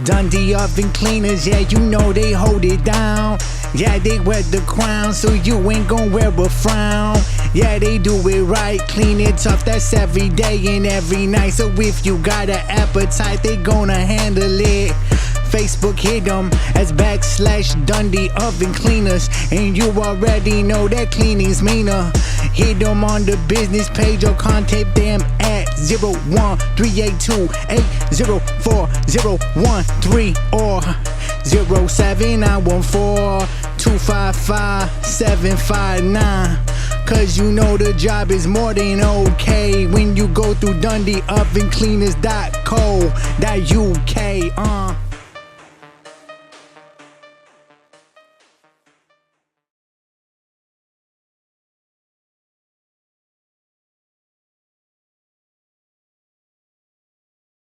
Dundee Oven Cleaners, yeah, you know they hold it down. Yeah, they wear the crown, so you ain't gon' wear a frown. Yeah, they do it right, clean it tough, that's every day and every night. So if you got an appetite, they gonna handle it. Facebook hit them as /Dundee Oven Cleaners, and you already know that cleaning's meaner. Hit them on the business page or contact them at 01-382-804-013 or 07914-255-759. Cause you know the job is more than okay when you go through DundeeOvenCleaners.co.uk.